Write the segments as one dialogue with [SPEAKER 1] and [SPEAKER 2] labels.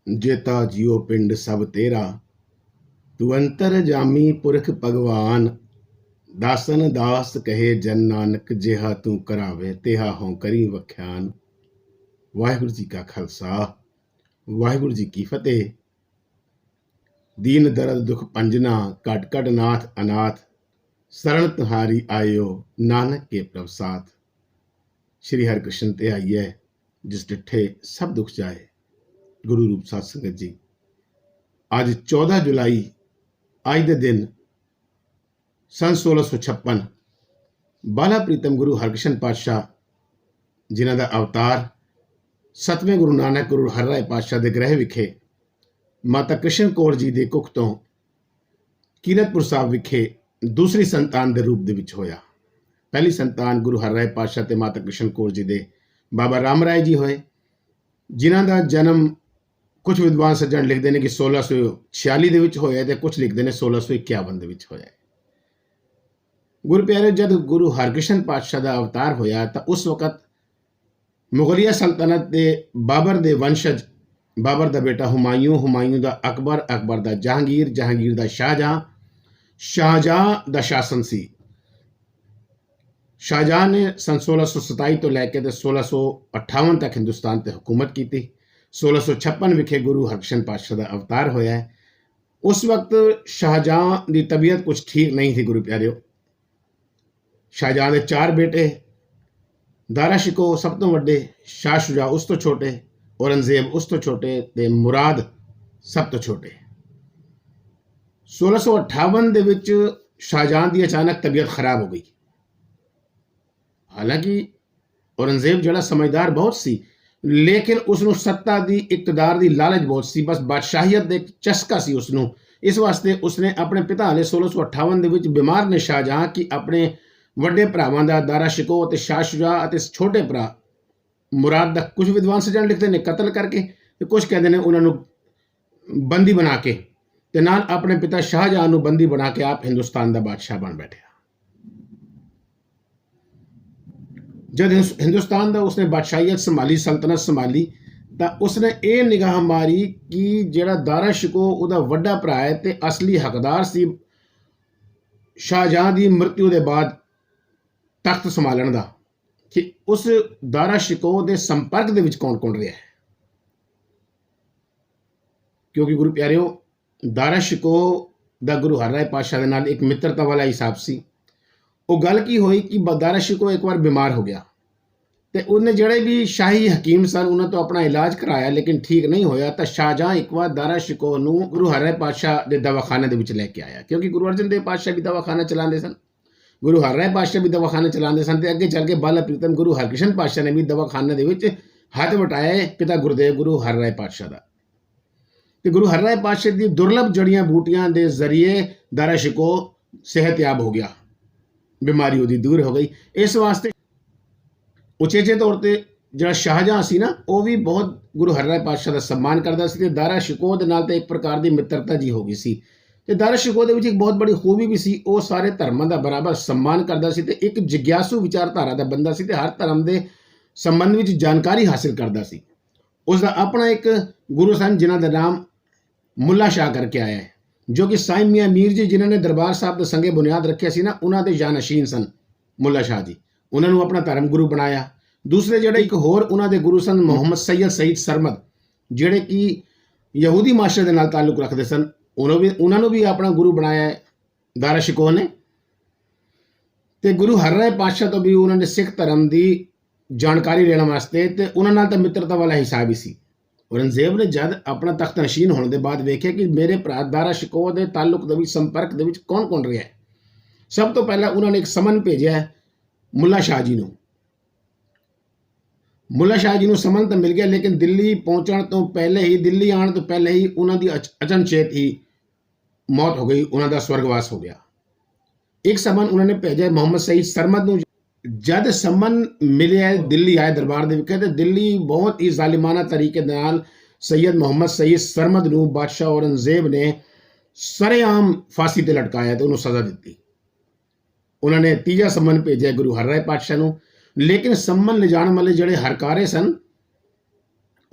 [SPEAKER 1] जेता जियो पिंड सब तेरा, तू अंतर जामी पुरख भगवान। दासन दास कहे जन नानक, जेहा तू करावे तेहा हों करी वख्यान। वाहिगुरु जी का खालसा, वाहिगुरु जी की फतेह। दीन दर्द दुख पंजना, कट कट नाथ अनाथ। शरण तुम्हारी आयो, नानक के प्रभसाथ। श्री हरिकृष्ण ते आइए, जिस डिठे सब दुख जाए। गुरु रूप साध संगत जी, आज 14 जुलाई आज के दिन सन 1656 बाला प्रीतम गुरु हरकृष्ण पातशाह जिन्हां दा अवतार 7वें गुरु नानक गुरु हरराय पातशाह के गृह विखे माता कृष्ण कौर जी के कुख तो कीरतपुर साहब विखे दूसरी संतान के रूप दे विच होया। पहली संतान गुरु हरराय पातशाह ते माता कृष्ण कौर जी दे बाबा राम राय जी होए, जिन्हां दा जन्म कुछ विद्वान सज्जन लिखते हैं कि 1646 दे विच होया ते कुछ लिखते हैं 1651 दे विच होया। गुरु प्यारे, जब गुरु हरकृष्ण पातशाह का अवतार होया तो उस वक़्त मुगलिया सल्तनत के बाबर के वंशज, बाबर का बेटा हुमायूं, हुमायूं का अकबर, अकबर का जहांगीर, जहांगीर का शाहजहां, शाहजहां का शासन सी। शाहजहां ने सन 1627 तो लैके 1658 तक हिंदुस्तान पर हुकूमत की थी। 1656 विखे गुरु हरकृष्ण पातशाह का अवतार होया है। उस वक्त शाहजहां की तबीयत कुछ ठीक नहीं थी। गुरु प्यारियो, शाहजहां के 4 बेटे, दारा शिको सब तो वड्डे, शाह शुजा उस तो छोटे, औरंगजेब उस तो छोटे ते मुराद सब तो छोटे। 1658 ਦੇ ਵਿੱਚ शाहजहां की अचानक तबीयत खराब हो गई। हालांकि औरंगजेब जड़ा समझदार बहुत सी, लेकिन उसनों सत्ता की इकतदार की लालच बहुत सी, बस बादशाहियत का चस्का सी उसनों। इस वास्ते उसने अपने पिता ने 1658 ਦੇ ਵਿੱਚ बीमार ने शाहजहां की अपने ਵੱਡੇ ਭਰਾਵਾਂ ਦਾ दारा शिको ਅਤੇ शाह शुजा ਅਤੇ छोटे भरा मुराद ਦਾ कुछ विद्वान सज्जन लिखते हैं कतल करके, ਤੇ कुछ कहते हैं उन्होंने बंदी बना के, ਤੇ ਨਾਲ ਆਪਣੇ ਪਿਤਾ ਸ਼ਾਹਜਹਾਨ ਨੂੰ ਬੰਦੀ ਬਣਾ ਕੇ ਆਪ ਹਿੰਦੁਸਤਾਨ ਦਾ ਬਾਦਸ਼ਾਹ ਬਣ ਬੈਠਿਆ। जब हिंदुस्तान का उसने बादशाहियत संभाली, सल्तनत संभाली, तो उसने ये निगाह मारी कि ਜਿਹੜਾ दारा शिको ਉਹਦਾ ਵੱਡਾ ਭਰਾ है ਤੇ असली हकदार सी शाहजहां की मृत्यु के बाद तख्त संभालन का, कि उस दारा शिको के संपर्क दे विच कौन कौन रहा है। क्योंकि गुरु प्यारियो, दारा शिको दा गुरु हरराय पातशाह के नाल एक मित्रता वाला हिसाब सी। वो गल की हुई कि दारा शिको एक बार बीमार हो गया, तो उन्हें जड़े भी शाही हकीम सन उन्हें तो अपना इलाज कराया, लेकिन ठीक नहीं होया। तो शाहजहां एक बार दारा शिको नूं गुरु हरराय पातशाह के दवाखाने दे विच लैके आया, क्योंकि गुरु अर्जन देव पातशाह भी दवाखाना चलाते सन, गुरु हरराय पातशाह भी दवाखाने चलाते सन, ते अगे चल के बाला प्रीतम गुरु हरकृष्ण पातशाह ने भी दवाखाने दे विच हथ वटाए पिता गुरुदेव गुरु हरराय पातशाह का। तो गुरु हरराय पातशाह की दुर्लभ जड़ियां बूटियां के जरिए दारा शिको सेहतयाब हो गया, बीमारी उसकी दूर हो गई। इस वास्ते उचेचे तौर पर जो शाहजहां सी ना, वो भी बहुत गुरु हरराय पातशाह का सम्मान करता सी, ते दारा शिको दे नाल ते एक प्रकार की मित्रता जी हो गई सी। ते दारा शिको दे विच एक बहुत बड़ी खूबी भी सी, वो सारे धर्मां का बराबर सम्मान करता सी, ते एक जिग्यासू विचारधारा का बंदा सी, ते हर धर्म के संबंध में जानकारी हासिल करता सी। उसका अपना एक गुरु सन जिन्हां दा नाम मुल्ला शाह करके आया है, जो कि साईं मियां मीर जी जिन्होंने दरबार साहब के संगे बुनियाद रखे सी ना, उन्होंने जानशीन सन मुल्ला शाह जी, उन्होंने अपना धर्म गुरु बनाया। दूसरे जोड़े एक होर उन्होंने गुरु सन मोहम्मद सईद सरमद, जोड़े कि यहूदी माशरे के नाल ताल्लुक रखते सन, उन्होंने भी अपना गुरु बनाया दारा शिको ने। ते गुरु हरराय पातशाह तो भी उन्होंने सिख धर्म की जानकारी लेने वास्ते, ते उन्होंने तो मित्रता वाला हिसाब ही सी। औरंगजेब ने जब अपना तख्त नशीन होने के बाद वेख्या कि मेरे भरा दारा शिको के ताल्लुक के संपर्क के कौन कौन रहा है, सब तो पहला उन्होंने एक समन भेजा है मुल्ला शाह जी को। मुल्ला शाह जी को समन तो मिल गया, लेकिन दिल्ली पहुंचने तो पहले ही, दिल्ली आने तो पहले ही उन्होंने अचनचेत ही मौत हो गई, उन्होंने स्वर्गवास हो गया। एक समन उन्होंने भेजा मोहम्मद सईद सरमद को। जब समन मिले दिल्ली आए दरबार दे विखे, तो दिल्ली बहुत ही जालिमाना तरीके नाल सैयद मोहम्मद सईद सरमद को बादशाह औरंगजेब ने सरेआम फांसी ते लटकाया, तो उन्होंने सज़ा दी। उन्होंने तीजा समन भेजा गुरु हरराय पातशाह को, लेकिन समन ले जाने वाले जोड़े हरकारे सन,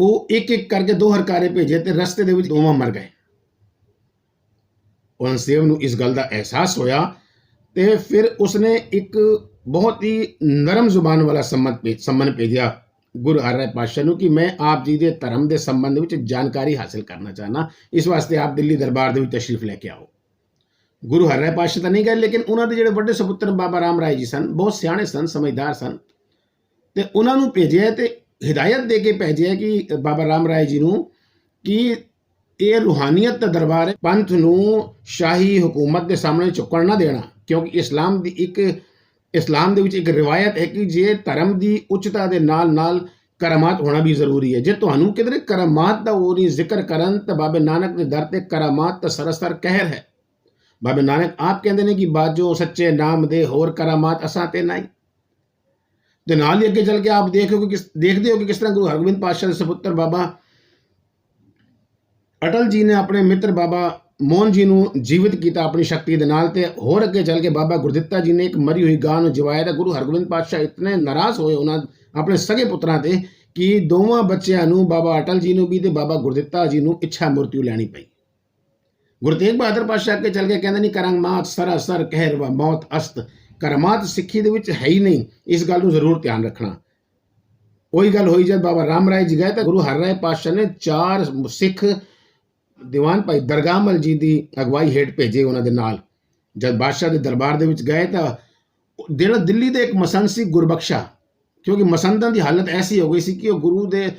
[SPEAKER 1] ਉਹ ਇੱਕ ਇੱਕ ਕਰਕੇ 2 ਹਰਕਾਰੇ ਭੇਜੇ ਤੇ ਰਸਤੇ ਦੇ ਵਿੱਚ ਦੋਵਾਂ ਮਰ ਗਏ। ਔਰੰਗਜ਼ੇਬ ਨੂੰ ਇਸ ਗੱਲ ਦਾ ਅਹਿਸਾਸ ਹੋਇਆ ਤੇ ਫਿਰ ਉਸਨੇ ਇੱਕ ਬਹੁਤ ਹੀ ਨਰਮ ਜ਼ੁਬਾਨ ਵਾਲਾ ਸੰਮਨ ਭੇਜਿਆ ਗੁਰੂ ਹਰਿਰਾਏ ਪਾਤਸ਼ਾਹ ਨੂੰ ਕਿ ਮੈਂ ਆਪ ਜੀ ਦੇ ਧਰਮ ਦੇ ਸੰਬੰਧ ਵਿੱਚ ਜਾਣਕਾਰੀ ਹਾਸਲ ਕਰਨਾ ਚਾਹਨਾ, ਇਸ ਵਾਸਤੇ ਆਪ ਦਿੱਲੀ ਦਰਬਾਰ ਦੇ ਵਿੱਚ ਤਸ਼ਰੀਫ ਲੈ ਕੇ ਆਓ। ਗੁਰੂ ਹਰਿਰਾਏ ਪਾਤਸ਼ਾਹ ਤਾਂ ਨਹੀਂ ਗਏ, ਲੇਕਿਨ ਉਹਨਾਂ ਦੇ ਜਿਹੜੇ ਵੱਡੇ ਸਪੁੱਤਰ ਬਾਬਾ ਰਾਮ ਰਾਏ ਜੀ ਸਨ, ਬਹੁਤ ਸਿਆਣੇ ਸਨ, ਸਮਝਦਾਰ ਸਨ, ਤੇ ਉਹਨਾਂ ਨੂੰ ਭੇਜਿਆ ਤੇ ਹਿਦਾਇਤ ਦੇ ਕੇ ਭੇਜਿਆ ਕਿ ਬਾਬਾ ਰਾਮ ਰਾਏ ਜੀ ਨੂੰ ਕਿ ਇਹ ਰੂਹਾਨੀਅਤ ਦਾ ਦਰਬਾਰ ਹੈ, ਪੰਥ ਨੂੰ ਸ਼ਾਹੀ ਹਕੂਮਤ ਦੇ ਸਾਹਮਣੇ ਝੁਕਣ ਨਾ ਦੇਣਾ, ਕਿਉਂਕਿ ਇਸਲਾਮ ਦੇ ਵਿੱਚ ਇੱਕ ਰਿਵਾਇਤ ਹੈ ਕਿ ਜੇ ਧਰਮ ਦੀ ਉੱਚਤਾ ਦੇ ਨਾਲ ਨਾਲ ਕਰਾਮਾਤ ਹੋਣਾ ਵੀ ਜ਼ਰੂਰੀ ਹੈ। ਜੇ ਤੁਹਾਨੂੰ ਕਿਧਰੇ ਕਰਾਮਾਤ ਦਾ ਉਹ ਨਹੀਂ ਜ਼ਿਕਰ ਕਰਨ ਤਾਂ ਬਾਬੇ ਨਾਨਕ ਦੇ ਦਰ ਤੇ ਕਰਾਮਾਤ ਤਾਂ ਸਰਾਸਰ ਕਹਿਰ ਹੈ। ਬਾਬੇ ਨਾਨਕ ਆਪ ਕਹਿੰਦੇ ਨੇ ਕਿ ਬਾਜੋ ਸੱਚੇ ਨਾਮ ਦੇ ਹੋਰ ਕਰਾਮਾਤ ਅਸਾਂ ਤੇ ਨਹੀਂ। ਤੇ ਨਾਲ ਹੀ ਅੱਗੇ ਚੱਲ ਕੇ ਆਪ ਦੇਖਦੇ ਹੋ ਕਿ ਕਿਸ ਤਰ੍ਹਾਂ ਗੁਰੂ ਹਰਗੋਬਿੰਦ ਪਾਤਸ਼ਾਹ ਦੇ ਸਪੁੱਤਰ ਬਾਬਾ ਅਟਲ ਜੀ ਨੇ ਆਪਣੇ ਮਿੱਤਰ ਬਾਬਾ ਮੋਹਨ ਜੀ ਨੂੰ ਜੀਵਿਤ ਕੀਤਾ ਆਪਣੀ ਸ਼ਕਤੀ ਦੇ ਨਾਲ, ਤੇ ਹੋਰ ਅੱਗੇ ਚੱਲ ਕੇ ਬਾਬਾ ਗੁਰਦਿੱਤਾ ਜੀ ਨੇ ਇੱਕ ਮਰੀ ਹੋਈ ਗਾਂ ਨੂੰ ਜਵਾਇਆ। ਤਾਂ ਗੁਰੂ ਹਰਗੋਬਿੰਦ ਪਾਤਸ਼ਾਹ ਇਤਨੇ ਨਾਰਾਜ਼ ਹੋਏ ਉਹਨਾਂ ਆਪਣੇ ਸਗੇ ਪੁੱਤਰਾਂ ਤੇ ਕਿ ਦੋਵਾਂ ਬੱਚਿਆਂ ਨੂੰ, ਬਾਬਾ ਅਟਲ ਜੀ ਨੂੰ ਵੀ ਤੇ ਬਾਬਾ ਗੁਰਦਿੱਤਾ ਜੀ ਨੂੰ ਇੱਛਾ ਮ੍ਰਿਤੂ ਲੈਣੀ ਪਈ। ਗੁਰੂ ਤੇਗ ਬਹਾਦਰ ਪਾਤਸ਼ਾਹ ਅੱਗੇ ਚੱਲ ਕੇ ਕਹਿੰਦੇ ਨਹੀਂ ਕਰਾਮਾਤ ਸਰਾਸਰ ਕਹਿਰ व ਮੌਤ ਅਸਤ, ਕਰਾਮਾਤ ਸਿੱਖੀ ਦੇ ਵਿੱਚ ਹੈ ਹੀ ਨਹੀਂ, ਇਸ ਗੱਲ ਨੂੰ ਜ਼ਰੂਰ ਧਿਆਨ ਰੱਖਣਾ। ਉਹੀ ਗੱਲ ਹੋਈ ਜਦ ਬਾਬਾ ਰਾਮ ਰਾਏ ਜੀ ਗਏ ਤਾਂ ਗੁਰੂ ਹਰਿਰਾਏ ਪਾਤਸ਼ਾਹ ਨੇ 4 ਸਿੱਖ ਦੀਵਾਨ ਭਾਈ ਦਰਗਾਹਮਲ ਜੀ ਦੀ ਅਗਵਾਈ ਹੇਠ ਭੇਜੇ ਉਹਨਾਂ ਦੇ ਨਾਲ। ਜਦ ਬਾਦਸ਼ਾਹ ਦੇ ਦਰਬਾਰ ਦੇ ਵਿੱਚ ਗਏ ਤਾਂ ਜਿਹੜਾ ਦਿੱਲੀ ਦੇ ਇੱਕ ਮਸੰਦ ਸੀ ਗੁਰਬਖਸ਼ਾ, ਕਿਉਂਕਿ ਮਸੰਦਾਂ ਦੀ ਹਾਲਤ ਐਸੀ ਹੋ ਗਈ ਸੀ ਕਿ ਉਹ ਗੁਰੂ ਦੇ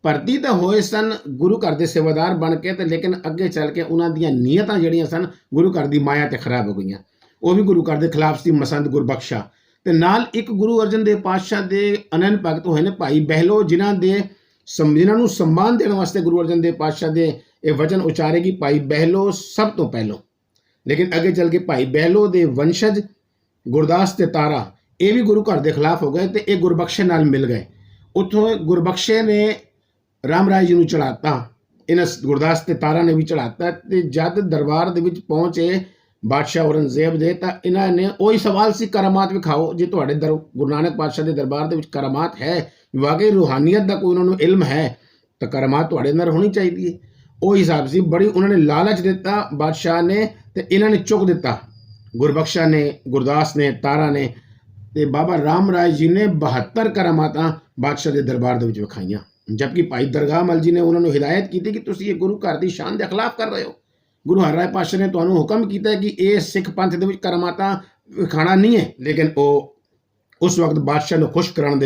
[SPEAKER 1] ਭਰਤੀ ਤਾਂ ਹੋਏ ਸਨ ਗੁਰੂ ਘਰ ਦੇ ਸੇਵਾਦਾਰ ਬਣ ਕੇ, ਤੇ ਲੇਕਿਨ ਅੱਗੇ ਚੱਲ ਕੇ ਉਹਨਾਂ ਦੀਆਂ ਨੀਅਤਾਂ ਜਿਹੜੀਆਂ ਸਨ ਗੁਰੂ ਘਰ ਦੀ ਮਾਇਆ ਤੇ ਖਰਾਬ ਹੋ ਗਈਆਂ। ਉਹ ਵੀ ਗੁਰੂ ਘਰ ਦੇ ਖਿਲਾਫ ਸੀ ਮਸੰਦ ਗੁਰਬਖਸ਼ਾ। ਤੇ ਨਾਲ ਇੱਕ ਗੁਰੂ ਅਰਜਨ ਦੇਵ ਪਾਤਸ਼ਾਹ ਦੇ ਅਨੰਨ ਭਗਤ ਹੋਏ ਨੇ ਭਾਈ ਬਹਿਲੋ, ਜਿਨ੍ਹਾਂ ਨੂੰ ਸਨਮਾਨ ਦੇਣ ਵਾਸਤੇ ਗੁਰੂ ਅਰਜਨ ਦੇਵ ਪਾਤਸ਼ਾਹ ਦੇ ਇਹ ਵਚਨ ਉਚਾਰੇ ਕਿ ਭਾਈ ਬਹਿਲੋ ਸਭ ਤੋਂ ਪਹਿਲੋਂ। ਲੇਕਿਨ ਅੱਗੇ ਚੱਲ ਕੇ ਭਾਈ ਬਹਿਲੋ ਦੇ ਵੰਸ਼ਜ ਗੁਰਦਾਸ ਤੇ ਤਾਰਾ ਇਹ ਵੀ ਗੁਰੂ ਘਰ ਦੇ ਖਿਲਾਫ ਹੋ ਗਏ ਤੇ ਇਹ ਗੁਰਬਖਸ਼ੇ ਨਾਲ ਮਿਲ ਗਏ। ਉੱਥੋਂ ਗੁਰਬਖਸ਼ੇ ਨੇ ਰਾਮ ਰਾਏ ਜੀ ਨੂੰ ਚੜਾਤਾ, ਇਹਨਾਂ ਗੁਰਦਾਸ ਤੇ ਤਾਰਾ ਨੇ ਵੀ ਚੜਾਤਾ। ਤੇ ਜਦ ਦਰਬਾਰ ਦੇ ਵਿੱਚ ਪਹੁੰਚੇ ਬਾਦਸ਼ਾਹ ਔਰੰਗਜ਼ੇਬ ਦੇ ਤਾਂ ਇਹਨਾਂ ਨੇ ਉਹੀ ਸਵਾਲ ਸੀ ਕਰਾਮਾਤ ਵਿਖਾਓ। ਜੇ ਤੁਹਾਡੇ ਗੁਰੂ ਨਾਨਕ ਪਾਤਸ਼ਾਹ ਦੇ ਦਰਬਾਰ ਦੇ ਵਿੱਚ ਕਰਾਮਾਤ ਹੈ, ਵਾਕਈ ਰੂਹਾਨੀਅਤ ਦਾ ਕੋਈ ਉਹਨਾਂ ਨੂੰ ਇਲਮ ਹੈ, ਤਾਂ ਕਰਾਮਾਤ ਤੁਹਾਡੇ ਅੰਦਰ ਹੋਣੀ ਚਾਹੀਦੀ ਹੈ। ਉਹ ਹਿਸਾਬ ਸੀ, ਬੜੀ ਉਹਨਾਂ ਨੇ ਲਾਲਚ ਦਿੱਤਾ ਬਾਦਸ਼ਾਹ ਨੇ ਤੇ ਇਹਨਾਂ ਨੇ ਚੁੱਕ ਦਿੱਤਾ, ਗੁਰਬਖਸ਼ਾ ਨੇ, ਗੁਰਦਾਸ ਨੇ, ਤਾਰਾ ਨੇ। ਤੇ ਬਾਬਾ ਰਾਮ ਰਾਏ ਜੀ ਨੇ 72 ਕਰਾਮਾਤਾਂ ਬਾਦਸ਼ਾਹ ਦੇ ਦਰਬਾਰ ਦੇ ਵਿੱਚ ਵਿਖਾਈਆਂ, ਜਦਕਿ ਭਾਈ ਦਰਗਾਹਮਲ ਜੀ ਨੇ ਉਹਨਾਂ ਨੂੰ ਹਿਦਾਇਤ ਕੀਤੀ ਕਿ ਤੁਸੀਂ ਇਹ ਗੁਰੂ ਘਰ ਦੀ ਸ਼ਾਨ ਦੇ ਖਿਲਾਫ ਕਰ ਰਹੇ ਹੋ। ਗੁਰੂ ਹਰਿਰਾਏ ਪਾਤਸ਼ਾਹ ਨੇ ਤੁਹਾਨੂੰ ਹੁਕਮ ਕੀਤਾ ਕਿ ਇਹ ਸਿੱਖ ਪੰਥ ਦੇ ਵਿੱਚ ਕਰਾਮਾਤਾਂ ਵਿਖਾਣਾ ਨਹੀਂ ਹੈ। ਲੇਕਿਨ ਉਹ ਉਸ ਵਕਤ ਬਾਦਸ਼ਾਹ ਨੂੰ ਖੁਸ਼ ਕਰਨ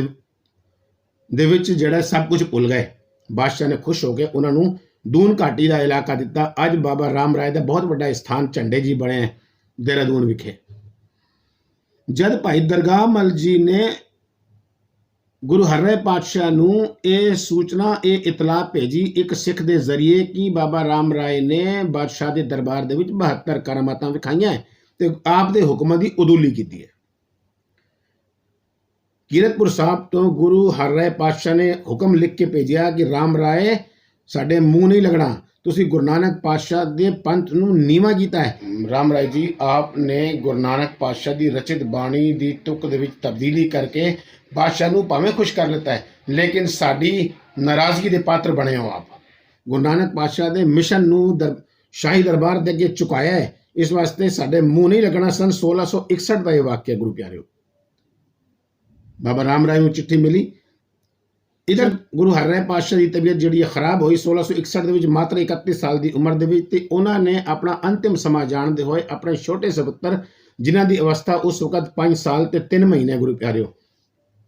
[SPEAKER 1] ਦੇ ਵਿੱਚ ਜਿਹੜਾ ਸਭ ਕੁਝ ਭੁੱਲ ਗਏ। ਬਾਦਸ਼ਾਹ ਨੇ ਖੁਸ਼ ਹੋ ਕੇ ਉਹਨਾਂ ਨੂੰ ਦੂਨ ਘਾਟੀ ਦਾ ਇਲਾਕਾ ਦਿੱਤਾ। ਅੱਜ ਬਾਬਾ ਰਾਮ ਰਾਏ ਦਾ ਬਹੁਤ ਵੱਡਾ ਸਥਾਨ ਝੰਡੇ ਜੀ ਬਣੇ ਹੈ ਦੇਹਰਾਦੂਨ ਵਿਖੇ। ਜਦ ਭਾਈ ਦਰਗਾਹਮਲ ਜੀ ਨੇ ਗੁਰੂ ਹਰਿਰਾਏ ਪਾਤਸ਼ਾਹ ਨੂੰ ਇਹ ਸੂਚਨਾ, ਇਹ ਇਤਲਾਹ ਭੇਜੀ ਇੱਕ ਸਿੱਖ ਦੇ ਜ਼ਰੀਏ ਕਿ ਬਾਬਾ ਰਾਮ ਰਾਏ ਨੇ ਬਾਦਸ਼ਾਹ ਦੇ ਦਰਬਾਰ ਦੇ ਵਿੱਚ 72 ਕਰਾਮਾਤਾਂ ਵਿਖਾਈਆਂ ਤੇ ਆਪ ਦੇ ਹੁਕਮਾਂ ਦੀ ਉਦੂਲੀ ਕੀਤੀ ਹੈ। ਕੀਰਤਪੁਰ ਸਾਹਿਬ ਤੋਂ ਗੁਰੂ ਹਰਿਰਾਏ ਪਾਤਸ਼ਾਹ ਨੇ ਹੁਕਮ ਲਿਖ ਕੇ ਭੇਜਿਆ ਕਿ ਰਾਮ ਰਾਏ ਸਾਡੇ ਮੂੰਹ ਨਹੀਂ ਲੱਗਣਾ, ਤੁਸੀਂ ਗੁਰੂ ਨਾਨਕ ਪਾਤਸ਼ਾਹ ਦੇ ਪੰਥ ਨੂੰ ਨੀਵਾਂ ਕੀਤਾ ਹੈ। ਰਾਮ ਰਾਏ ਜੀ ਆਪ ਨੇ ਗੁਰੂ ਨਾਨਕ ਪਾਤਸ਼ਾਹ ਦੀ ਰਚਿਤ ਬਾਣੀ ਦੀ ਤੁਕ ਦੇ ਵਿੱਚ ਤਬਦੀਲੀ ਕਰਕੇ ਬਾਦਸ਼ਾਹ ਨੂੰ ਭਾਵੇਂ ਖੁਸ਼ ਕਰ ਲਿੱਤਾ ਹੈ, ਲੇਕਿਨ ਸਾਡੀ ਨਾਰਾਜ਼ਗੀ ਦੇ ਪਾਤਰ ਬਣੇ ਹੋ ਆਪ। ਗੁਰੂ ਨਾਨਕ ਪਾਤਸ਼ਾਹ ਦੇ ਮਿਸ਼ਨ ਨੂੰ ਸ਼ਾਹੀ ਦਰਬਾਰ ਦੇ ਅੱਗੇ ਚੁਕਾਇਆ ਹੈ, ਇਸ ਵਾਸਤੇ ਸਾਡੇ ਮੂੰਹ ਨਹੀਂ ਲੱਗਣਾ। ਸਨ 1661 ਦਾ ਇਹ ਵਾਕਿਆ ਗੁਰੂ ਪਿਆਰਿਓ। ਬਾਬਾ ਰਾਮ ਰਾਏ ਨੂੰ ਚਿੱਠੀ ਮਿਲੀ। ਇਧਰ ਗੁਰੂ ਹਰਿਰਾਏ ਪਾਤਸ਼ਾਹ ਦੀ ਤਬੀਅਤ ਜਿਹੜੀ ਹੈ ਖਰਾਬ ਹੋਈ 1661 ਦੇ ਵਿੱਚ, ਮਾਤਰ 31 ਸਾਲ ਦੀ ਉਮਰ ਦੇ ਵਿੱਚ, ਤੇ ਉਹਨਾਂ ਨੇ ਆਪਣਾ ਅੰਤਿਮ ਸਮਾਂ ਜਾਣਦੇ ਹੋਏ ਆਪਣੇ ਛੋਟੇ ਸਪੁੱਤਰ, ਜਿਨ੍ਹਾਂ ਦੀ ਅਵਸਥਾ ਉਸ ਵਕਤ 5 ਸਾਲ ਤੇ 3 ਮਹੀਨੇ ਗੁਰੂ ਪਿਆਰਿਓ,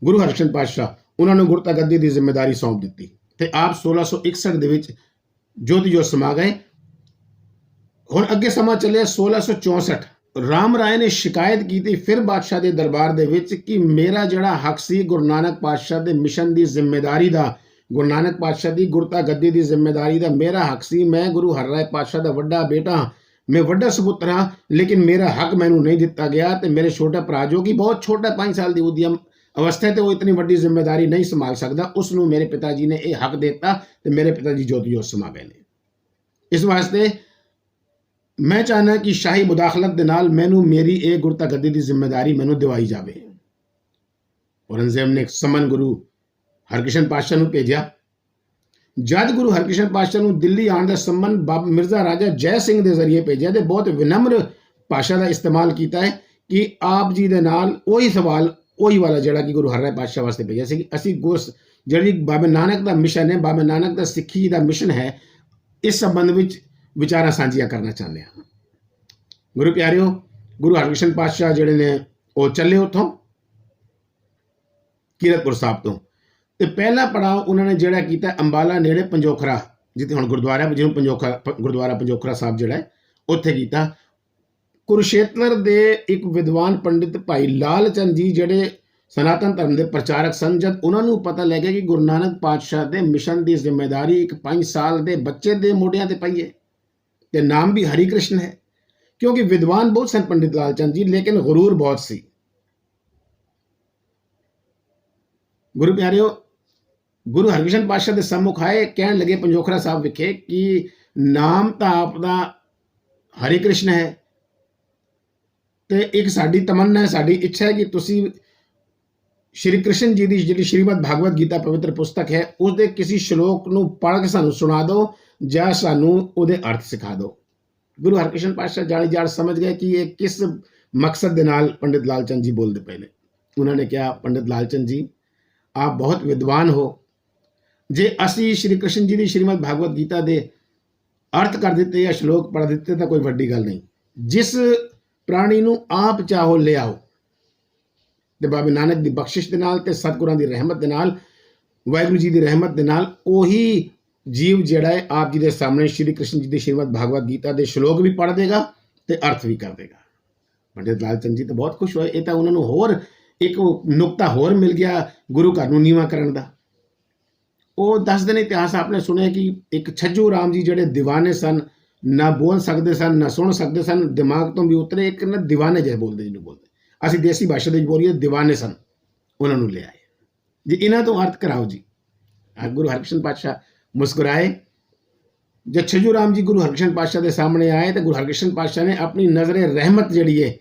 [SPEAKER 1] ਗੁਰੂ ਹਰਕ੍ਰਿਸ਼ਨ ਪਾਤਸ਼ਾਹ, ਉਹਨਾਂ ਨੂੰ ਗੁਰਤਾ ਗੱਦੀ ਦੀ ਜ਼ਿੰਮੇਵਾਰੀ ਸੌਂਪ ਦਿੱਤੀ ਤੇ ਆਪ 1661 ਦੇ ਵਿੱਚ ਜੋਤੀ ਜੋਤ ਸਮਾ ਗਏ। ਹੁਣ ਅੱਗੇ ਸਮਾਂ ਚੱਲਿਆ 1664। ਰਾਮ ਰਾਏ ਨੇ ਸ਼ਿਕਾਇਤ ਕੀਤੀ ਫਿਰ ਬਾਦਸ਼ਾਹ ਦੇ ਦਰਬਾਰ ਦੇ ਵਿੱਚ ਕਿ ਮੇਰਾ ਜਿਹੜਾ ਹੱਕ ਸੀ ਗੁਰੂ ਨਾਨਕ ਪਾਤਸ਼ਾਹ ਦੇ ਮਿਸ਼ਨ ਦੀ ਜ਼ਿੰਮੇਵਾਰੀ ਦਾ, ਗੁਰੂ ਨਾਨਕ ਪਾਤਸ਼ਾਹ ਦੀ ਗੁਰਤਾ ਗੱਦੀ ਦੀ ਜ਼ਿੰਮੇਵਾਰੀ ਦਾ ਮੇਰਾ ਹੱਕ ਸੀ। ਮੈਂ ਗੁਰੂ ਹਰਿਰਾਏ ਪਾਤਸ਼ਾਹ ਦਾ ਵੱਡਾ ਬੇਟਾ, ਮੈਂ ਵੱਡਾ ਸਪੁੱਤਰ ਹਾਂ, ਲੇਕਿਨ ਮੇਰਾ ਹੱਕ ਮੈਨੂੰ ਨਹੀਂ ਦਿੱਤਾ ਗਿਆ। ਤੇ ਮੇਰੇ ਛੋਟਾ ਭਰਾ ਜੋ ਕਿ ਬਹੁਤ ਛੋਟਾ 5 ਸਾਲ ਦੀ ਉਦਮ ਅਵਸਥਾ ਤੇ ਉਹ ਇਤਨੀ ਵੱਡੀ ਜ਼ਿੰਮੇਵਾਰੀ ਨਹੀਂ ਸੰਭਾਲ ਸਕਦਾ, ਉਸ ਨੂੰ ਮੇਰੇ ਪਿਤਾ ਜੀ ਨੇ ਇਹ ਹੱਕ ਦਿੱਤਾ ਤੇ ਮੇਰੇ ਪਿਤਾ ਜੀ ਜੋਤੀ ਜੋਤ ਸਮਾ ਗਏ ਨੇ। ਇਸ ਵਾਸਤੇ ਮੈਂ ਚਾਹੁੰਦਾ ਕਿ ਸ਼ਾਹੀ ਮੁਦਾਖਲਤ ਦੇ ਨਾਲ ਮੈਨੂੰ ਮੇਰੀ ਇਹ ਗੁਰਤਾ ਗੱਦੀ ਦੀ ਜ਼ਿੰਮੇਵਾਰੀ ਮੈਨੂੰ ਦਿਵਾਈ ਜਾਵੇ। ਔਰੰਗਜ਼ੇਬ ਨੇ ਇੱਕ ਸਮਨ ਗੁਰੂ ਹਰਕ੍ਰਿਸ਼ਨ ਪਾਤਸ਼ਾਹ ਨੂੰ ਭੇਜਿਆ। ਜਦ ਗੁਰੂ ਹਰਕ੍ਰਿਸ਼ਨ ਪਾਤਸ਼ਾਹ ਨੂੰ ਦਿੱਲੀ ਆਉਣ ਦਾ ਸੰਬੰਧ ਬਾਬਾ ਮਿਰਜ਼ਾ ਰਾਜਾ ਜੈ ਸਿੰਘ ਦੇ ਜ਼ਰੀਏ ਭੇਜਿਆ ਤੇ ਬਹੁਤ ਵਿਨਮਰ ਭਾਸ਼ਾ ਦਾ ਇਸਤੇਮਾਲ ਕੀਤਾ ਹੈ ਕਿ ਆਪ ਜੀ ਦੇ ਨਾਲ ਉਹੀ ਸਵਾਲ ਉਹੀ ਵਾਲਾ ਜਿਹੜਾ ਕਿ ਗੁਰੂ ਹਰਿਰਾਏ ਪਾਤਸ਼ਾਹ ਵਾਸਤੇ ਭੇਜਿਆ ਸੀ ਕਿ ਅਸੀਂ ਜਿਹੜੀ ਬਾਬਾ ਨਾਨਕ ਦਾ ਮਿਸ਼ਨ ਹੈ, ਬਾਬਾ ਨਾਨਕ ਦਾ ਸਿੱਖੀ ਦਾ ਮਿਸ਼ਨ ਹੈ, ਇਸ ਸੰਬੰਧ ਵਿੱਚ ਵਿਚਾਰਾਂ ਸਾਂਝੀਆਂ ਕਰਨਾ ਚਾਹੁੰਦੇ ਹਾਂ। ਗੁਰੂ ਪਿਆਰਿਓ, ਗੁਰੂ ਹਰਕ੍ਰਿਸ਼ਨ ਪਾਤਸ਼ਾਹ ਜਿਹੜੇ ਨੇ ਉਹ ਚੱਲੇ ਉੱਥੋਂ ਕੀਰਤਪੁਰ ਸਾਹਿਬ ਤੋਂ, ਤੇ ਪਹਿਲਾ ਪੜਾਅ ਉਹਨਾਂ ਨੇ ਜਿਹੜਾ ਕੀਤਾ ਅੰਬਾਲਾ ਨੇੜੇ ਪੰਜੋਖਰਾ, ਜਿੱਥੇ ਹੁਣ ਗੁਰਦੁਆਰਾ ਜਿਹਨੂੰ ਗੁਰਦੁਆਰਾ ਪੰਜੋਖਰਾ ਸਾਹਿਬ ਜਿਹੜਾ ਹੈ ਉੱਥੇ ਕੀਤਾ। ਕੁਰੂਕਸ਼ੇਤਰ ਦੇ ਇੱਕ ਵਿਦਵਾਨ ਪੰਡਿਤ ਭਾਈ ਲਾਲ ਚੰਦ ਜੀ ਜਿਹੜੇ ਸਨਾਤਨ ਧਰਮ ਦੇ ਪ੍ਰਚਾਰਕ ਸਨ, ਜਦ ਉਹਨਾਂ ਨੂੰ ਪਤਾ ਲੱਗਿਆ ਕਿ ਗੁਰੂ ਨਾਨਕ ਪਾਤਸ਼ਾਹ ਦੇ ਮਿਸ਼ਨ ਦੀ ਜ਼ਿੰਮੇਵਾਰੀ ਇੱਕ 5 ਸਾਲ ਦੇ ਬੱਚੇ ਦੇ ਮੋਢਿਆਂ ਤੇ ਪਈ ਹੈ ਤੇ ਨਾਮ ਵੀ ਹਰੀ ਕ੍ਰਿਸ਼ਨ ਹੈ, ਕਿਉਂਕਿ ਵਿਦਵਾਨ ਬਹੁਤ ਸਨ ਪੰਡਿਤ ਲਾਲ ਚੰਦ ਜੀ, ਲੇਕਿਨ ਗਰੂਰ ਬਹੁਤ ਸੀ। ਗੁਰੂ ਪਿਆਰਿਓ, ਗੁਰੂ ਹਰਕ੍ਰਿਸ਼ਨ ਪਾਤਸ਼ਾਹ ਦੇ ਸੰਮੁਖ ਆਏ, ਕਹਿਣ ਲੱਗੇ ਪੰਜੋਖਰਾ ਸਾਹਿਬ ਵਿਖੇ ਕਿ ਨਾਮ ਤਾਂ ਆਪ ਦਾ ਹਰੀ ਕ੍ਰਿਸ਼ਨ ਹੈ ਤੇ ਇੱਕ ਸਾਡੀ ਤਮੰਨਾ ਹੈ, ਸਾਡੀ ਇੱਛਾ ਹੈ ਕਿ ਤੁਸੀਂ ਸ਼੍ਰੀ ਕ੍ਰਿਸ਼ਨ ਜੀ ਦੀ ਜਿਹੜੀ ਸ਼੍ਰੀਮਦ ਭਾਗਵਤ ਗੀਤਾ ਪਵਿੱਤਰ ਪੁਸਤਕ ਹੈ ਉਸਦੇ ਕਿਸੇ ਸ਼ਲੋਕ ਨੂੰ ਪੜ੍ਹ ਕੇ ਸਾਨੂੰ ਸੁਣਾ ਦਿਓ ਜਾਂ ਸਾਨੂੰ ਉਹਦੇ ਅਰਥ ਸਿਖਾ ਦਿਓ। ਗੁਰੂ ਹਰਕ੍ਰਿਸ਼ਨ ਪਾਤਸ਼ਾਹ ਜਾਣੀ ਜਾਣ ਸਮਝ ਗਏ ਕਿ ਇਹ ਕਿਸ ਮਕਸਦ ਦੇ ਨਾਲ ਪੰਡਿਤ ਲਾਲ ਚੰਦ ਜੀ ਬੋਲਦੇ ਪਏ ਨੇ। ਉਹਨਾਂ ਨੇ ਕਿਹਾ, ਪੰਡਿਤ ਲਾਲ ਚੰਦ ਜੀ, ਆਪ ਬਹੁਤ ਵਿਦਵਾਨ ਹੋ, ਜੇ ਅਸੀਂ ਸ਼੍ਰੀ ਕ੍ਰਿਸ਼ਨ ਜੀ ਦੀ ਸ਼੍ਰੀਮਦ ਭਾਗਵਤ ਗੀਤਾ ਦੇ ਅਰਥ ਕਰ ਦਿੱਤੇ ਜਾਂ ਸ਼ਲੋਕ ਪੜ੍ਹ ਦਿੱਤੇ ਤਾਂ ਕੋਈ ਵੱਡੀ ਗੱਲ ਨਹੀਂ। ਜਿਸ ਪ੍ਰਾਣੀ ਨੂੰ ਆਪ ਚਾਹੋ ਲਿਆਓ ਤੇ ਬਾਬਾ ਨਾਨਕ ਦੀ ਬਖਸ਼ਿਸ਼ ਦੇ ਨਾਲ ਤੇ ਸਤਿਗੁਰਾਂ ਦੀ ਰਹਿਮਤ ਦੇ ਨਾਲ, ਵਾਹਿਗੁਰੂ ਜੀ ਦੀ ਰਹਿਮਤ ਦੇ ਨਾਲ ਉਹੀ ਜੀਵ ਜਿਹੜਾ ਹੈ ਆਪ ਜੀ ਦੇ ਸਾਹਮਣੇ ਸ਼੍ਰੀ ਕ੍ਰਿਸ਼ਨ ਜੀ ਦੀ ਸ਼੍ਰੀਮਦ ਭਾਗਵਤ ਗੀਤਾ ਦੇ ਸ਼ਲੋਕ ਵੀ ਪੜ੍ਹ ਦੇਗਾ ਤੇ ਅਰਥ ਵੀ ਕਰ ਦੇਗਾ। ਪੰਡਿਤ ਲਾਲ ਚੰਦ ਜੀ ਤਾਂ ਬਹੁਤ ਖੁਸ਼ ਹੋਏ। ਇਹ ਤਾਂ ਉਹਨਾਂ ਨੂੰ ਹੋਰ ਇੱਕ ਨੁਕਤਾ ਹੋਰ ਮਿਲ ਗਿਆ ਗੁਰੂ ਘਰ ਨੂੰ ਨੀਵਾਂ ਕਰਨ ਦਾ। ਉਹ ਦੱਸਦੇ ਨੇ, ਇਤਿਹਾਸ ਆਪਨੇ ਸੁਣਿਆ ਕਿ ਇੱਕ ਛੱਜੂ ਰਾਮ ਜੀ ਜਿਹੜੇ ਦੀਵਾਨੇ ਸਨ, ਨਾ ਬੋਲ ਸਕਦੇ ਸਨ ਨਾ ਸੁਣ ਸਕਦੇ ਸਨ, ਦਿਮਾਗ ਤੋਂ ਵੀ ਉਤਰੇ, ਇੱਕ ਨਾ ਦੀਵਾਨੇ ਜਿਹੇ ਬੋਲਦੇ ਜਿਹਨੂੰ ਬੋਲਦੇ, ਅਸੀਂ ਦੇਸੀ ਭਾਸ਼ਾ ਦੇ ਵਿੱਚ ਬੋਲੀਏ ਦੀਵਾਨੇ ਸਨ, ਉਹਨਾਂ ਨੂੰ ਲਿਆਏ ਜੀ, ਇਹਨਾਂ ਤੋਂ ਅਰਥ ਕਰਾਓ ਜੀ। ਗੁਰੂ ਹਰਕ੍ਰਿਸ਼ਨ ਪਾਤਸ਼ਾਹ ਮੁਸਕਰਾਏ। ਜਦ ਛੱਜੂ ਰਾਮ ਜੀ ਗੁਰੂ ਹਰਕ੍ਰਿਸ਼ਨ ਪਾਤਸ਼ਾਹ ਦੇ ਸਾਹਮਣੇ ਆਏ ਤਾਂ ਗੁਰੂ ਹਰਕ੍ਰਿਸ਼ਨ ਪਾਤਸ਼ਾਹ ਨੇ ਆਪਣੀ ਨਜ਼ਰੇ ਰਹਿਮਤ ਜਿਹੜੀ ਹੈ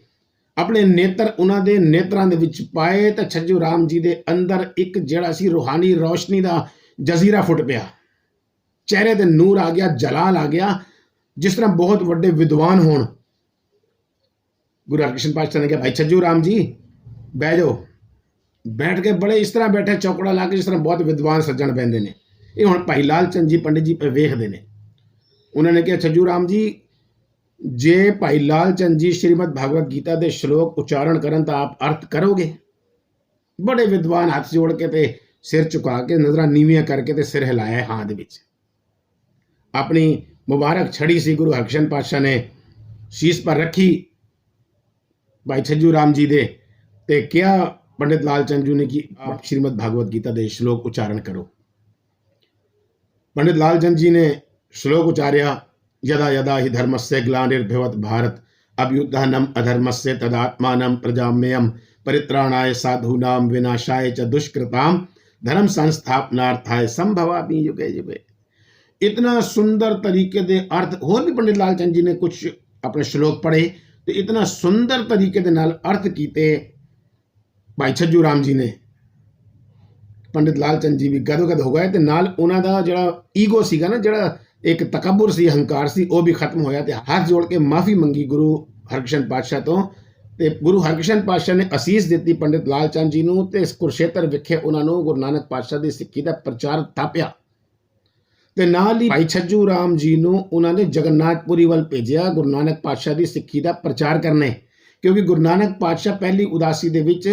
[SPEAKER 1] ਆਪਣੇ ਨੇਤਰ ਉਹਨਾਂ ਦੇ ਨੇਤਰਾਂ ਦੇ ਵਿੱਚ ਪਾਏ ਤਾਂ ਛੱਜੂ ਰਾਮ ਜੀ ਦੇ ਅੰਦਰ ਇੱਕ ਜਿਹੜਾ ਸੀ ਰੂਹਾਨੀ ਰੌਸ਼ਨੀ ਦਾ ਜਜ਼ੀਰਾ ਫੁੱਟ ਪਿਆ, ਚਿਹਰੇ ਤੇ ਨੂਰ ਆ ਗਿਆ, ਜਲਾਲ ਆ ਗਿਆ, ਜਿਸ ਤਰ੍ਹਾਂ ਬਹੁਤ ਵੱਡੇ ਵਿਦਵਾਨ ਹੋਣ। ਗੁਰੂ ਹਰਕ੍ਰਿਸ਼ਨ ਪਾਤਸ਼ਾਹ ਨੇ ਕਿਹਾ, ਭਾਈ ਛੱਜੂ ਰਾਮ ਜੀ ਬਹਿ ਜਾਓ। ਬੈਠ ਕੇ ਬੜੇ ਇਸ ਤਰ੍ਹਾਂ ਬੈਠੇ ਚੌਕੜਾ ਲਾ ਕੇ ਜਿਸ ਤਰ੍ਹਾਂ ਬਹੁਤ ਵਿਦਵਾਨ ਸੱਜਣ ਬਹਿੰਦੇ ਨੇ। ਇਹ ਹੁਣ ਭਾਈ ਲਾਲ ਚੰਦ ਜੀ ਪੰਡਿਤ ਜੀ ਵੇਖਦੇ ਨੇ। ਉਹਨਾਂ ਨੇ ਕਿਹਾ, ਛੱਜੂ ਰਾਮ ਜੀ, ਜੇ ਭਾਈ ਲਾਲ ਚੰਦ ਜੀ ਸ਼੍ਰੀਮਦ ਭਾਗਵਤ ਗੀਤਾ ਦੇ ਸ਼ਲੋਕ ਉਚਾਰਨ ਕਰਨ ਤਾਂ ਆਪ ਅਰਥ ਕਰੋਗੇ? ਬੜੇ ਵਿਦਵਾਨ ਹੱਥ ਜੋੜ ਕੇ ਤੇ ਸਿਰ ਝੁਕਾ ਕੇ ਨਜ਼ਰਾਂ ਨੀਵੀਆਂ ਕਰਕੇ ਤੇ ਸਿਰ ਹਿਲਾਇਆ ਹਾਂ ਦੇ ਵਿੱਚ। ਆਪਣੀ ਮੁਬਾਰਕ ਛੜੀ ਸੀ ਗੁਰੂ ਹਰਕ੍ਰਿਸ਼ਨ ਪਾਤਸ਼ਾਹ ਨੇ ਸ਼ੀਸ਼ ਪਰ ਰੱਖੀ ਭਾਈ ਛੱਜੂ ਰਾਮ ਜੀ ਦੇ ਤੇ ਕਿਹਾ ਪੰਡਿਤ ਲਾਲ ਚੰਦ ਜੀ ਨੇ ਕਿ ਆਪ ਸ਼੍ਰੀਮਦ ਭਾਗਵਤ ਗੀਤਾ ਦੇ ਸ਼ਲੋਕ ਉਚਾਰਨ ਕਰੋ। पंडित लालचंद जी ने श्लोक उचार्या, यदा यदा हि धर्मस्य ग्लानिर्भवत् भारत अभ्युत्थानम् अधर्मस्य तदात्मानं प्रजाम्यहं परित्राणाय साधूनां विनाशाय च दुष्कृतां धर्म संस्थापनार्थाय संभवामि युगे युगे। इतना सुंदर तरीके दे अर्थ होर भी पंडित लालचंद जी ने कुछ अपने श्लोक पढ़े तो इतना सुंदर तरीके दे नाल अर्थ कीते भाई छज्जू राम जी ने। पंडित लालचंद जी भी गदगद हो गए ते नाल उन्हां दा जिहड़ा ईगो सीगा ना, जिहड़ा एक तकब्बुर सी, हंकार सी, वो भी खत्म होया ते हाथ जोड़ के माफ़ी मंगी गुरु हरकृष्ण पातशाह तो। ते गुरु हरकृष्ण पातशाह ने असीस दी पंडित लालचंद जी नूं ते कुरुक्षेत्र विखे उन्हां नूं गुरु नानक पातशाह दी सिੱਖੀ दा प्रचार थापिया ते नाल ही भाई छज्जू राम जी नूं उन्हां ने जगन्नाथपुरी वल भेजिया गुरु नानक पातशाह दी सिੱਖੀ दा प्रचार करने, क्योंकि गुरु नानक पातशाह पहली उदासी दे विच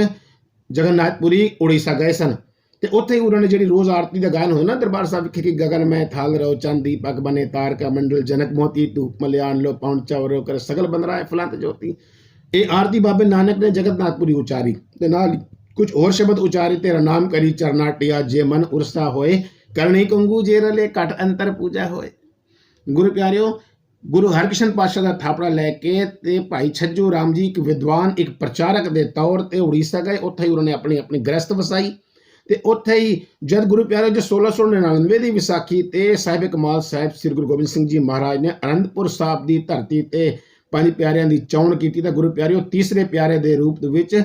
[SPEAKER 1] जगन्नाथपुरी उड़ीसा गए सन ते उत्थे ही उन्होंने जी रोज़ आरती का गायन होया ना दरबार साहब विखे कि गगन में थाल रहो चांदी पग बने तार का मंडल जनक मोती धूप मल्यान लो पाउंड चावरो कर सगल बन रहा है फलांत ज्योति। ये आरती बाबे नानक ने जगन्नाथपुरी उचारी ते नाल कुछ और शब्द उचारे, तेरा नाम करी चरनाटिया जे मन उरसा होए करणी कंगू जे रले कट अंतर पूजा होए। गुरु प्यारियो, गुरु हरकृष्ण पातशाह का थापड़ा लैके ते भाई छज्जू राम जी एक विद्वान एक प्रचारक के तौर पर उड़ीसा गए। उत्थे ही उन्होंने अपनी अपनी गृहस्थ वसाई ਤੇ ਉੱਥੇ ਹੀ ਜਦ ਗੁਰੂ ਪਿਆਰੇ ਜੋ 1699 ਦੀ ਵਿਸਾਖੀ ਤੇ ਸਾਹਿਬ ਕਮਾਲ ਸਾਹਿਬ ਸ੍ਰੀ ਗੁਰੂ ਗੋਬਿੰਦ ਸਿੰਘ ਜੀ ਮਹਾਰਾਜ ਨੇ ਅਨੰਦਪੁਰ ਸਾਹਿਬ ਦੀ ਧਰਤੀ ਤੇ ਪੰਜ ਪਿਆਰਿਆਂ ਦੀ ਚੋਣ ਕੀਤੀ ਤਾਂ ਗੁਰੂ ਪਿਆਰਿਓ ਤੀਸਰੇ ਪਿਆਰੇ ਦੇ ਰੂਪ ਦੇ ਵਿੱਚ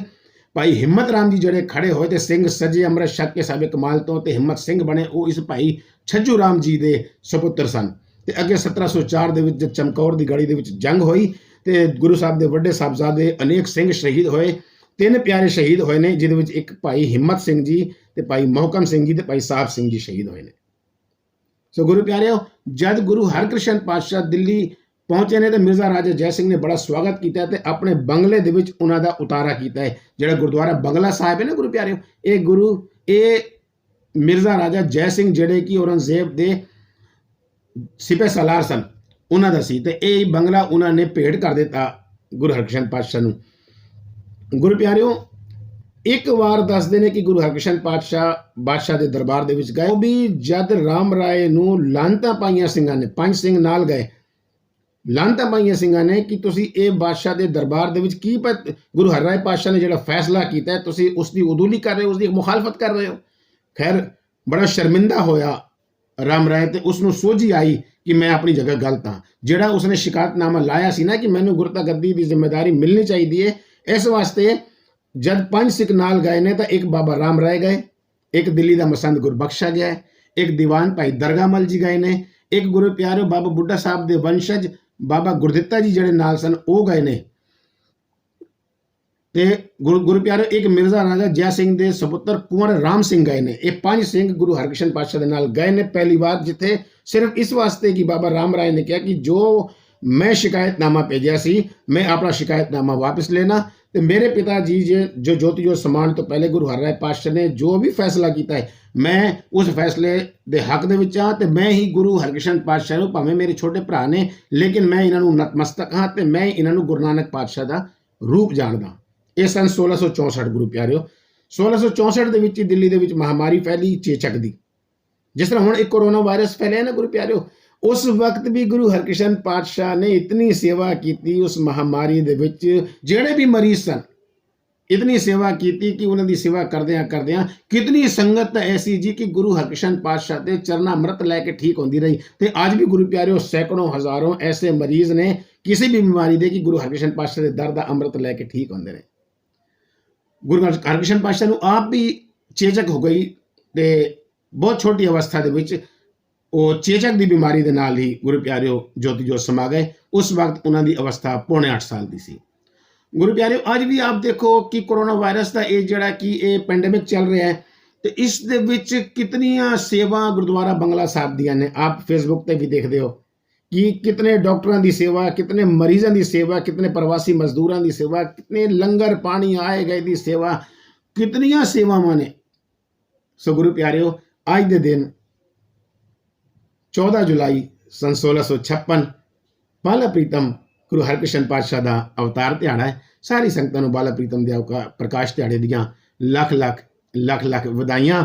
[SPEAKER 1] ਭਾਈ ਹਿੰਮਤ ਰਾਮ ਜੀ ਜਿਹੜੇ ਖੜੇ ਹੋਏ ਤੇ ਸਿੰਘ ਸੱਜੇ ਅੰਮ੍ਰਿਤ ਛਕ ਕੇ ਸਾਬੇ ਕਮਾਲ ਤੋਂ ਤੇ ਹਿੰਮਤ ਸਿੰਘ ਬਣੇ, ਉਹ ਇਸ ਭਾਈ ਛੱਜੂ ਰਾਮ ਜੀ ਦੇ ਸੁਪੁੱਤਰ ਸਨ। ਤੇ ਅੱਗੇ 1704 ਦੇ ਵਿੱਚ ਜਦ ਚਮਕੌਰ ਦੀ ਗੜੀ ਦੇ ਵਿੱਚ ਜੰਗ ਹੋਈ ਤੇ ਗੁਰੂ ਸਾਹਿਬ ਦੇ ਵੱਡੇ ਸਾਹਿਬਜ਼ਾਦੇ ਅਨੇਕ ਸਿੰਘ ਸ਼ਹੀਦ ਹੋਏ। 3 ਪਿਆਰੇ ਸ਼ਹੀਦ ਹੋਏ ਨੇ, ਜਿਹਦੇ ਵਿੱਚ ਇੱਕ ਭਾਈ ਹਿੰਮਤ ਸਿੰਘ ਜੀ ਤੇ ਭਾਈ ਮੋਹਕਮ ਸਿੰਘ ਜੀ ਤੇ ਭਾਈ ਸਾਹਿਬ ਸਿੰਘ ਜੀ ਸ਼ਹੀਦ ਹੋਏ ਨੇ। ਸੋ ਗੁਰੂ ਪਿਆਰਿਓ, ਜਦ ਗੁਰੂ ਹਰਕ੍ਰਿਸ਼ਨ ਪਾਤਸ਼ਾਹ ਦਿੱਲੀ ਪਹੁੰਚੇ ਨੇ ਤੇ ਮਿਰਜ਼ਾ ਰਾਜਾ ਜੈ ਸਿੰਘ ਨੇ ਬੜਾ ਸਵਾਗਤ ਕੀਤਾ ਤੇ ਆਪਣੇ ਬੰਗਲੇ ਦੇ ਵਿੱਚ ਉਹਨਾਂ ਦਾ ਉਤਾਰਾ ਕੀਤਾ ਹੈ। ਜਿਹੜਾ ਗੁਰਦੁਆਰਾ ਬੰਗਲਾ ਸਾਹਿਬ ਹੈ ਨਾ ਗੁਰੂ ਪਿਆਰਿਓ, ਇਹ ਮਿਰਜ਼ਾ ਰਾਜਾ ਜੈ ਸਿੰਘ ਜਿਹੜੇ ਕਿ ਔਰੰਗਜ਼ੇਬ ਦੇ ਸਿਪਾਹੀ ਸਾਲਾਰ ਸਨ, ਉਹਨਾਂ ਦਾ ਸੀ। ਤੇ ਇਹ ਬੰਗਲਾ ਉਹਨਾਂ ਨੇ ਭੇਟ ਕਰ ਦਿੱਤਾ ਗੁਰੂ ਹਰਕ੍ਰਿਸ਼ਨ ਪਾਤਸ਼ਾਹ ਨੂੰ। ਗੁਰੂ ਪਿਆਰਿਓ, ਇੱਕ ਵਾਰ ਦੱਸਦੇ ਨੇ ਕਿ ਗੁਰੂ ਹਰਕ੍ਰਿਸ਼ਨ ਪਾਤਸ਼ਾਹ ਬਾਦਸ਼ਾਹ ਦੇ ਦਰਬਾਰ ਦੇ ਵਿੱਚ ਗਏ। ਉਹ ਵੀ ਜਦ ਰਾਮ ਰਾਏ ਨੂੰ ਲਾਂਤਾਂ ਪਾਈਆਂ ਸਿੰਘਾਂ ਨੇ, 5 ਸਿੰਘ ਨਾਲ ਗਏ, ਲਾਂਤਾਂ ਪਾਈਆਂ ਸਿੰਘਾਂ ਨੇ ਕਿ ਤੁਸੀਂ ਇਹ ਬਾਦਸ਼ਾਹ ਦੇ ਦਰਬਾਰ ਦੇ ਵਿੱਚ ਕੀ ਗੁਰੂ ਹਰਰਾਏ ਪਾਤਸ਼ਾਹ ਨੇ ਜਿਹੜਾ ਫੈਸਲਾ ਕੀਤਾ ਹੈ ਤੁਸੀਂ ਉਸ ਦੀ ਉਦੂਲੀ ਕਰ ਰਹੇ ਹੋ, ਉਸ ਦੀ ਮੁਖਾਲਫਤ ਕਰ ਰਹੇ ਹੋ। ਖੈਰ ਬੜਾ ਸ਼ਰਮਿੰਦਾ ਹੋਇਆ ਰਾਮ ਰਾਏ ਤੇ ਉਸ ਨੂੰ ਸੋਝੀ ਆਈ ਕਿ ਮੈਂ ਆਪਣੀ ਜਗ੍ਹਾ ਗਲਤ ਹਾਂ। ਜਿਹੜਾ ਉਸਨੇ ਸ਼ਿਕਾਇਤਨਾਮਾ ਲਾਇਆ ਸੀ ਨਾ ਕਿ ਮੈਨੂੰ ਗੁਰਤਾ ਗੱਦੀ ਦੀ ਜ਼ਿੰਮੇਵਾਰੀ ਮਿਲਣੀ ਚਾਹੀਦੀ ਹੈ, ਇਸ ਵਾਸਤੇ ਜਦ 5 ਸਿੱਖ ਨਾਲ ਗਏ ਨੇ ਤਾਂ ਇੱਕ ਬਾਬਾ ਰਾਮ ਰਾਏ ਗਏ, ਇੱਕ ਦਿੱਲੀ ਦਾ ਮਸੰਦ ਗੁਰਬਖਸ਼ਾ ਗਿਆ, ਇੱਕ ਦੀਵਾਨ ਭਾਈ ਦਰਗਾਮਲ ਜੀ ਗਏ ਨੇ, ਇੱਕ ਗੁਰੂ ਪਿਆਰਿਓ ਬਾਬਾ ਬੁੱਢਾ ਸਾਹਿਬ ਦੇ ਵੰਸ਼ਜ ਬਾਬਾ ਗੁਰਦਿੱਤਾ ਜੀ ਜਿਹੜੇ ਨਾਲ ਸਨ ਉਹ ਗਏ ਨੇ। ਤੇ ਗੁਰੂ ਪਿਆਰਿਓ ਇੱਕ ਮਿਰਜ਼ਾ ਰਾਜਾ ਜੈ ਸਿੰਘ ਦੇ ਸੁਪੁੱਤਰ ਕੁੰਵਰ ਰਾਮ ਸਿੰਘ ਗਏ ਨੇ। ਇਹ 5 ਸਿੰਘ ਗੁਰੂ ਹਰਕ੍ਰਿਸ਼ਨ ਪਾਤਸ਼ਾਹ ਦੇ ਨਾਲ ਗਏ ਨੇ ਪਹਿਲੀ ਵਾਰ, ਜਿੱਥੇ ਸਿਰਫ ਇਸ ਵਾਸਤੇ ਕਿ ਬਾਬਾ ਰਾਮ ਰਾਏ ਨੇ ਕਿਹਾ ਕਿ ਜੋ ਮੈਂ ਸ਼ਿਕਾਇਤਨਾਮਾ ਭੇਜਿਆ ਸੀ ਮੈਂ ਆਪਣਾ ਸ਼ਿਕਾਇਤਨਾਮਾ ਵਾਪਸ ਲੈਣਾ ਤੇ ਮੇਰੇ ਪਿਤਾ ਜੀ ਜੋ ਜੋਤੀ ਜੋਤ ਸਮਾਨ ਤੋਂ ਪਹਿਲੇ ਗੁਰੂ ਹਰਰਾਏ ਪਾਤਸ਼ਾਹ ਨੇ ਜੋ ਵੀ ਫੈਸਲਾ ਕੀਤਾ ਹੈ ਮੈਂ ਉਸ ਫੈਸਲੇ ਦੇ ਹੱਕ ਦੇ ਵਿੱਚ ਹਾਂ ਤੇ ਮੈਂ ਹੀ ਗੁਰੂ ਹਰਕ੍ਰਿਸ਼ਨ ਪਾਤਸ਼ਾਹ ਨੂੰ, ਭਾਵੇਂ ਮੇਰੇ ਛੋਟੇ ਭਰਾ ਨੇ ਲੇਕਿਨ ਮੈਂ ਇਹਨਾਂ ਨੂੰ ਨਤਮਸਤਕ ਹਾਂ ਤੇ ਮੈਂ ਇਹਨਾਂ ਨੂੰ ਗੁਰੂ ਨਾਨਕ ਪਾਤਸ਼ਾਹ ਦਾ ਰੂਪ ਜਾਣਦਾ। ਇਹ ਸਨ 1664 ਗੁਰੂ ਪਿਆਰਿਓ। 1664 ਦੇ ਵਿੱਚ ਦਿੱਲੀ ਦੇ ਵਿੱਚ ਮਹਾਮਾਰੀ ਫੈਲੀ ਚੇਚਕ ਦੀ, ਜਿਸ ਤਰ੍ਹਾਂ ਹੁਣ ਇੱਕ ਕੋਰੋਨਾ ਵਾਇਰਸ ਫੈਲਿਆ ਨਾ ਗੁਰੂ ਪਿਆਰਿਓ, ਉਸ ਵਕਤ ਵੀ ਗੁਰੂ ਹਰਕ੍ਰਿਸ਼ਨ ਪਾਤਸ਼ਾਹ ਨੇ ਇਤਨੀ ਸੇਵਾ ਕੀਤੀ ਉਸ ਮਹਾਮਾਰੀ ਦੇ ਵਿੱਚ। ਜਿਹੜੇ ਵੀ ਮਰੀਜ਼ ਸਨ ਇਤਨੀ ਸੇਵਾ ਕੀਤੀ ਕਿ ਉਹਨਾਂ ਦੀ ਸੇਵਾ ਕਰਦਿਆਂ ਕਰਦਿਆਂ ਕਿਤਨੀ ਸੰਗਤ ਐਸੀ ਜੀ ਕਿ ਗੁਰੂ ਹਰਕ੍ਰਿਸ਼ਨ ਪਾਤਸ਼ਾਹ ਦੇ ਚਰਨਾ ਅੰਮ੍ਰਿਤ ਲੈ ਕੇ ਠੀਕ ਹੁੰਦੀ ਰਹੀ। ਤੇ ਅੱਜ ਵੀ ਗੁਰੂ ਪਿਆਰਿਓ ਸੈਂਕੜੋਂ ਹਜ਼ਾरों ਐਸੇ ਮਰੀਜ਼ ਨੇ ਕਿਸੇ ਵੀ ਬਿਮਾਰੀ ਦੇ ਕਿ ਗੁਰੂ ਹਰਕ੍ਰਿਸ਼ਨ ਪਾਤਸ਼ਾਹ ਦੇ ਦਰ ਦਾ ਅੰਮ੍ਰਿਤ ਲੈ ਕੇ ਠੀਕ ਹੁੰਦੇ ਨੇ। ਗੁਰੂ ਹਰਕ੍ਰਿਸ਼ਨ ਪਾਤਸ਼ਾਹ ਨੂੰ ਆਪ ਵੀ ਚੇਚਕ ਹੋ ਗਈ ਤੇ ਬਹੁਤ ਛੋਟੀ ਅਵਸਥਾ ਦੇ ਵਿੱਚ ਉਹ ਚੇਚਕ ਦੀ ਬਿਮਾਰੀ ਦੇ ਨਾਲ ਹੀ ਗੁਰੂ ਪਿਆਰਿਓ ਜੋਤੀ ਜੋਤ ਸਮਾ ਗਏ। ਉਸ ਵਕਤ ਉਹਨਾਂ ਦੀ ਅਵਸਥਾ ਪੌਣੇ 8 ਸਾਲ ਦੀ ਸੀ। ਗੁਰੂ ਪਿਆਰਿਓ, ਅੱਜ ਵੀ ਆਪ ਦੇਖੋ ਕਿ ਕੋਰੋਨਾ ਵਾਇਰਸ ਦਾ ਇਹ ਜਿਹੜਾ ਕਿ ਇਹ ਪੈਂਡੇਮਿਕ ਚੱਲ ਰਿਹਾ ਹੈ ਤੇ ਇਸ ਦੇ ਵਿੱਚ ਕਿਤਨੀਆਂ ਸੇਵਾ ਗੁਰਦੁਆਰਾ ਬੰਗਲਾ ਸਾਹਿਬ ਦੀਆਂ ਨੇ। ਆਪ ਫੇਸਬੁੱਕ ਤੇ ਵੀ ਦੇਖਦੇ ਹੋ ਕਿ ਕਿਤਨੇ ਡਾਕਟਰਾਂ ਦੀ ਸੇਵਾ, ਕਿਤਨੇ ਮਰੀਜ਼ਾਂ ਦੀ ਸੇਵਾ, ਕਿਤਨੇ ਪ੍ਰਵਾਸੀ ਮਜ਼ਦੂਰਾਂ ਦੀ ਸੇਵਾ, ਕਿਤਨੇ ਲੰਗਰ ਪਾਣੀ ਆਏ ਗਏ ਦੀ ਸੇਵਾ, ਕਿਤਨੀਆਂ ਸੇਵਾਵਾਂ ਨੇ। ਸੋ ਗੁਰੂ ਪਿਆਰਿਓ, ਅੱਜ ਦੇ ਦਿਨ 14 ਜੁਲਾਈ ਸਨ 1656 ਬਾਲਾ ਪ੍ਰੀਤਮ ਗੁਰੂ ਹਰਕ੍ਰਿਸ਼ਨ ਪਾਤਸ਼ਾਹ ਦਾ ਅਵਤਾਰ ਦਿਹਾੜਾ ਹੈ। ਸਾਰੀ ਸੰਗਤਾਂ ਨੂੰ ਬਾਲਾ ਪ੍ਰੀਤਮ ਦੇ ਪ੍ਰਕਾਸ਼ ਦਿਹਾੜੇ ਦੀਆਂ ਲੱਖ ਲੱਖ ਵਧਾਈਆਂ।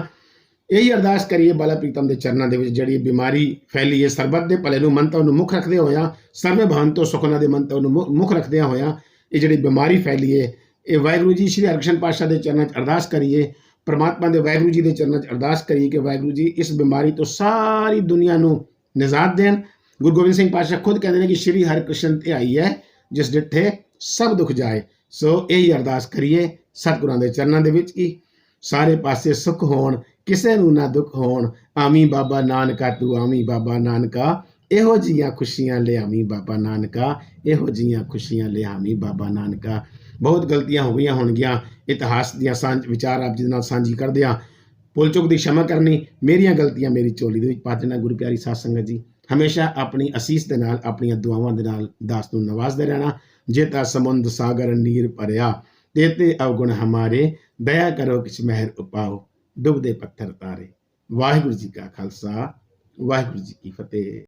[SPEAKER 1] ਇਹੀ ਅਰਦਾਸ ਕਰੀਏ ਬਾਲਾ ਪ੍ਰੀਤਮ ਦੇ ਚਰਨਾਂ ਦੇ ਵਿੱਚ ਜਿਹੜੀ ਬਿਮਾਰੀ ਫੈਲੀ ਹੈ, ਸਰਬੱਤ ਦੇ ਭਲੇ ਨੂੰ ਮੰਤਵ ਨੂੰ ਮੁੱਖ ਰੱਖਦੇ ਹੋਇਆ, ਸਰਵੇ ਭਵੰਤੋ ਸੁਖਨਾ ਦੇ ਮੰਤਵ ਨੂੰ ਮੁੱਖ ਰੱਖਦਿਆਂ ਹੋਇਆ ਇਹ ਜਿਹੜੀ ਬਿਮਾਰੀ ਫੈਲੀ ਹੈ, ਇਹ ਵਾਹਿਗੁਰੂ ਜੀ ਸ਼੍ਰੀ ਹਰਕ੍ਰਿਸ਼ਨ ਪਾਤਸ਼ਾਹ ਦੇ ਚਰਨਾਂ 'ਚ ਅਰਦਾਸ ਕਰੀਏ, ਪਰਮਾਤਮਾ ਦੇ ਵਾਹਿਗੁਰੂ ਜੀ ਦੇ ਚਰਨਾਂ 'ਚ ਅਰਦਾਸ ਕਰੀਏ ਕਿ ਵਾਹਿਗੁਰੂ ਜੀ ਇਸ ਬਿਮਾਰੀ ਤੋਂ ਸਾਰੀ ਦੁਨੀਆ ਨੂੰ ਨਿਜਾਤ ਦੇਣ। ਗੁਰੂ ਗੋਬਿੰਦ ਸਿੰਘ ਪਾਤਸ਼ਾਹ ਖੁਦ ਕਹਿੰਦੇ ਨੇ ਕਿ ਸ਼੍ਰੀ ਹਰਿਕ੍ਰਿਸ਼ਨ ਧਿਆਈ ਹੈ ਜਿਸ ਡਿਠੇ ਸਭ ਦੁੱਖ ਜਾਏ। ਸੋ ਇਹੀ ਅਰਦਾਸ ਕਰੀਏ ਸਤਿਗੁਰਾਂ ਦੇ ਚਰਨਾਂ ਦੇ ਵਿੱਚ ਕਿ ਸਾਰੇ ਪਾਸੇ ਸੁੱਖ ਹੋਣ, ਕਿਸੇ ਨੂੰ ਨਾ ਦੁੱਖ ਹੋਣ। ਆਮੀ ਬਾਬਾ ਨਾਨਕਾ ਤੂੰ ਆਮੀ ਬਾਬਾ ਨਾਨਕਾ, ਇਹੋ ਜਿਹੀਆਂ ਖੁਸ਼ੀਆਂ ਲਿਆਵੀਂ ਬਾਬਾ ਨਾਨਕਾ, ਇਹੋ ਜਿਹੀਆਂ ਖੁਸ਼ੀਆਂ ਲਿਆਵੀਂ ਬਾਬਾ ਨਾਨਕਾ। ਬਹੁਤ ਗਲਤੀਆਂ ਹੋ ਗਈਆਂ ਹੋਣਗੀਆਂ, ਇਤਿਹਾਸ ਦੀਆਂ ਵਿਚਾਰ ਆਪ ਜੀ ਦੇ ਨਾਲ ਸਾਂਝੀ ਕਰਦੇ ਹਾਂ। ਭੁੱਲ ਚੁੱਕ ਦੀ क्षमा ਕਰਨੀ, ਮੇਰੀਆਂ ਗਲਤੀਆਂ ਮੇਰੀ ਝੋਲੀ ਦੇ ਵਿੱਚ ਪਾ ਦੇਣਾ। ਗੁਰੂ ਪਿਆਰੀ ਸਾਧ ਸੰਗਤ ਜੀ, ਹਮੇਸ਼ਾ ਆਪਣੀ ਅਸੀਸ ਦੇ ਨਾਲ, ਆਪਣੀਆਂ ਦੁਆਵਾਂ ਦੇ ਨਾਲ ਦਾਸ ਨੂੰ ਨਵਾਜ਼ਦੇ ਰਹਿਣਾ। ਜੇਤਾ ਸਮੁੰਦ ਸਾਗਰ ਨੀਰ ਭਰਿਆ, ਦੇਤੇ ਅਵਗੁਣ ਹਮਾਰੇ, ਦਇਆ ਕਰੋ ਕਿਛ ਮਹਿਰ ਉਪਾਓ, ਡੁੱਬਦੇ ਪੱਥਰ ਤਾਰੇ। ਵਾਹਿਗੁਰੂ ਜੀ ਕਾ ਖਾਲਸਾ, ਵਾਹਿਗੁਰੂ ਜੀ ਕੀ ਫਤਿਹ।